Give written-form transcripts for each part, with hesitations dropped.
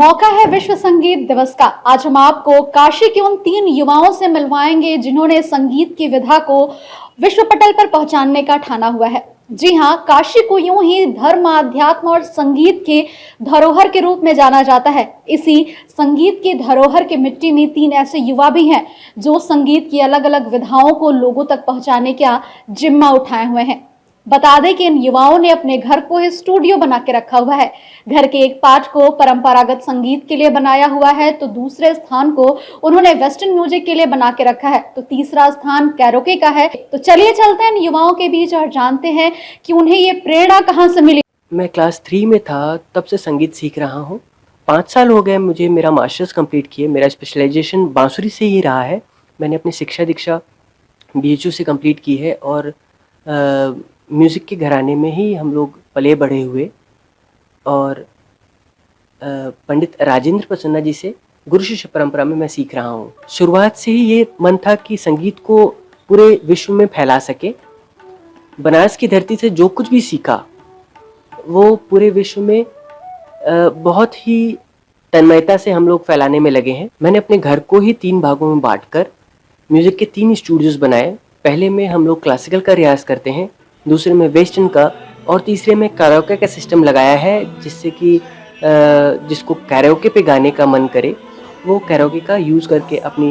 मौका है विश्व संगीत दिवस का। आज हम आपको काशी के उन 3 युवाओं से मिलवाएंगे जिन्होंने संगीत की विधा को विश्व पटल पर पहुंचाने का ठाना हुआ है। जी हां, काशी को यूं ही धर्म, अध्यात्म और संगीत के धरोहर के रूप में जाना जाता है। इसी संगीत की धरोहर के मिट्टी में 3 ऐसे युवा भी हैं जो संगीत की अलग अलग विधाओं को लोगों तक पहुंचाने का जिम्मा उठाए हुए हैं। बता दें कि इन युवाओं ने अपने घर को स्टूडियो बना के रखा हुआ है। घर के एक पार्ट को परंपरागत संगीत के लिए बनाया हुआ है, तो दूसरे स्थान को उन्होंने वेस्टर्न म्यूजिक के लिए बना के रखा है, तो तीसरा स्थान कैरोके का है। तो चलिए चलते हैं इन युवाओं के बीच और जानते हैं कि उन्हें ये प्रेरणा कहाँ से मिली। मैं क्लास 3 में था तब से संगीत सीख रहा हूँ। 5 साल हो गए मुझे मेरा मास्टर्स कंप्लीट किए। मेरा स्पेशलाइजेशन बांसुरी से ही रहा है। मैंने अपनी शिक्षा दीक्षा BHU से कंप्लीट की है और म्यूज़िक के घराने में ही हम लोग पले बढ़े हुए और पंडित राजेंद्र प्रसन्ना जी से गुरु शिष्य परंपरा में मैं सीख रहा हूँ। शुरुआत से ही ये मन था कि संगीत को पूरे विश्व में फैला सके। बनारस की धरती से जो कुछ भी सीखा वो पूरे विश्व में बहुत ही तन्मयता से हम लोग फैलाने में लगे हैं। मैंने अपने घर को ही 3 भागों में बांटकर म्यूज़िक के 3 स्टूडियोज़ बनाए। पहले में हम लोग क्लासिकल का रियाज़ करते हैं, दूसरे में वेस्टर्न का और तीसरे में कैरोके का सिस्टम लगाया है, जिससे कि जिसको कैरोके पे गाने का मन करे वो कैरोके का यूज़ करके अपनी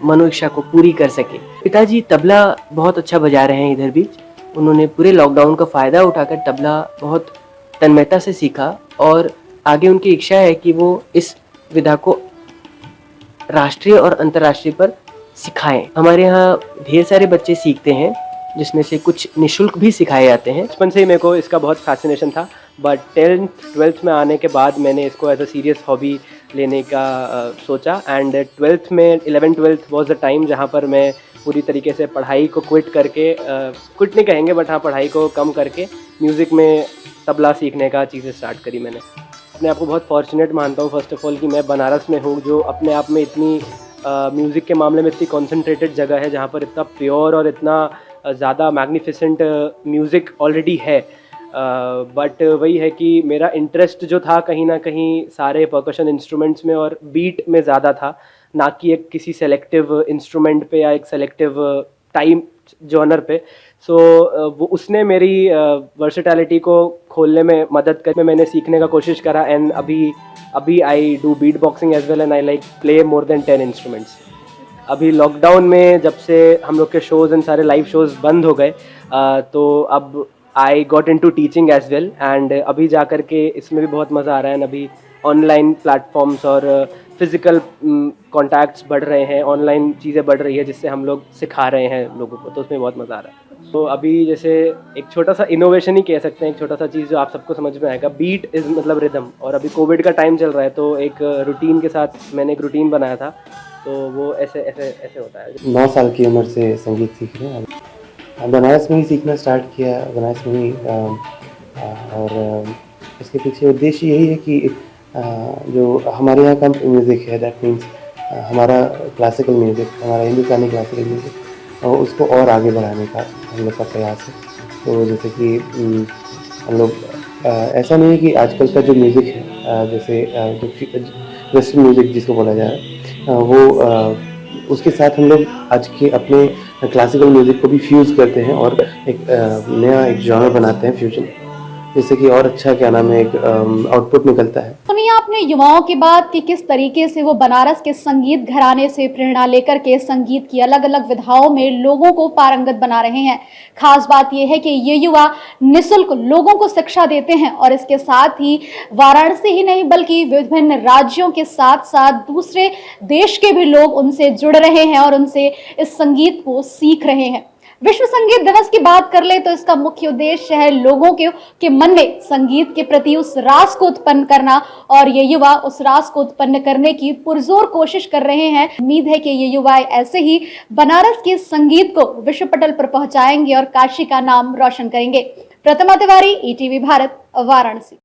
मनोइच्छा को पूरी कर सके। पिताजी तबला बहुत अच्छा बजा रहे हैं इधर भी। उन्होंने पूरे लॉकडाउन का फ़ायदा उठाकर तबला बहुत तन्मयता से सीखा और आगे उनकी इच्छा है कि वो इस विधा को राष्ट्रीय और अंतर्राष्ट्रीय पर सिखाएं। हमारे यहाँ ढेर सारे बच्चे सीखते हैं, जिसमें से कुछ निःशुल्क भी सिखाए जाते हैं। बचपन से ही मेरे को इसका बहुत फैसिनेशन था, बट 10th-12th में आने के बाद मैंने इसको एज अ सीरियस हॉबी लेने का सोचा। एंड 12th में 11th-12th वॉज द टाइम जहाँ पर मैं पूरी तरीके से पढ़ाई को क्विट करके, क्विट नहीं कहेंगे बट हाँ, पढ़ाई को कम करके म्यूज़िक में तबला सीखने का चीज़ें स्टार्ट करी मैंने। अपने आप को बहुत फॉर्चुनेट मानता हूँ फर्स्ट ऑफ ऑल कि मैं बनारस में हूँ, जो अपने आप में इतनी म्यूज़िक के मामले में इतनी कॉन्सेंट्रेटेड जगह है, जहाँ पर इतना प्योर और इतना ज़्यादा मैग्निफिसेंट म्यूज़िक ऑलरेडी है। बट वही है कि मेरा इंटरेस्ट जो था कहीं ना कहीं सारे परकशन इंस्ट्रूमेंट्स में और बीट में ज़्यादा था, ना कि एक किसी सेलेक्टिव इंस्ट्रूमेंट पे या एक सेलेक्टिव टाइम जॉनर पे। सो वो उसने मेरी वर्सेटैलिटी को खोलने में मदद कर, मैंने सीखने का कोशिश करा। एंड अभी I do beat boxing as well and I like play more than 10 instruments. अभी लॉकडाउन में जब से हम लोग के शोज़ एंड सारे लाइव शोज़ बंद हो गए, तो अब I got into teaching as well. And अभी जा कर के इसमें भी बहुत मज़ा आ रहा है। अभी ऑनलाइन प्लेटफॉर्म्स और फिज़िकल कॉन्टैक्ट्स बढ़ रहे हैं, ऑनलाइन चीज़ें बढ़ रही है, जिससे हम लोग सिखा रहे हैं लोगों को, तो उसमें बहुत मज़ा आ रहा है। तो अभी जैसे एक छोटा सा इनोवेशन ही कह सकते हैं, एक छोटा सा चीज़ जो आप सबको समझ में आएगा, बीट इज़ मतलब रिदम। और अभी कोविड का टाइम चल रहा है, तो एक रूटीन के साथ मैंने एक रूटीन बनाया था, तो वो ऐसे होता है। 9 साल की उम्र से संगीत सीख रहे हैं। बनारस में ही सीखना स्टार्ट किया, बनारस में ही। और इसके पीछे उद्देश्य यही है कि जो हमारे यहाँ का म्यूज़िक है, दैट मीन्स हमारा क्लासिकल म्यूज़िक, हमारा हिंदुस्तानी क्लासिकल म्यूज़िक, और उसको और आगे बढ़ाने का हम लोग का प्रयास है। तो जैसे कि हम लोग ऐसा नहीं है कि आजकल का जो म्यूज़िक है, जैसे जो वेस्टर्न म्यूज़िक जिसको बोला जाए, वो उसके साथ हम लोग आज के अपने क्लासिकल म्यूज़िक को भी फ्यूज़ करते हैं और एक नया एक जॉनर बनाते हैं, फ्यूजन, जिससे कि और अच्छा क्या नाम है एक आउटपुट निकलता है। सुनिए आपने युवाओं की बात कि किस तरीके से वो बनारस के संगीत घराने से प्रेरणा लेकर के संगीत की अलग अलग विधाओं में लोगों को पारंगत बना रहे हैं। खास बात यह है कि ये युवा निःशुल्क लोगों को शिक्षा देते हैं और इसके साथ ही वाराणसी ही नहीं बल्कि विभिन्न राज्यों के साथ साथ दूसरे देश के भी लोग उनसे जुड़ रहे हैं और उनसे इस संगीत को सीख रहे हैं। विश्व संगीत दिवस की बात कर ले तो इसका मुख्य उद्देश्य है लोगों के मन में संगीत के प्रति उस रास को उत्पन्न करना, और ये युवा उस रास को उत्पन्न करने की पुरजोर कोशिश कर रहे हैं। उम्मीद है कि ये युवा ऐसे ही बनारस के संगीत को विश्व पटल पर पहुंचाएंगे और काशी का नाम रोशन करेंगे। प्रतिमा तिवारी, ETV भारत, वाराणसी।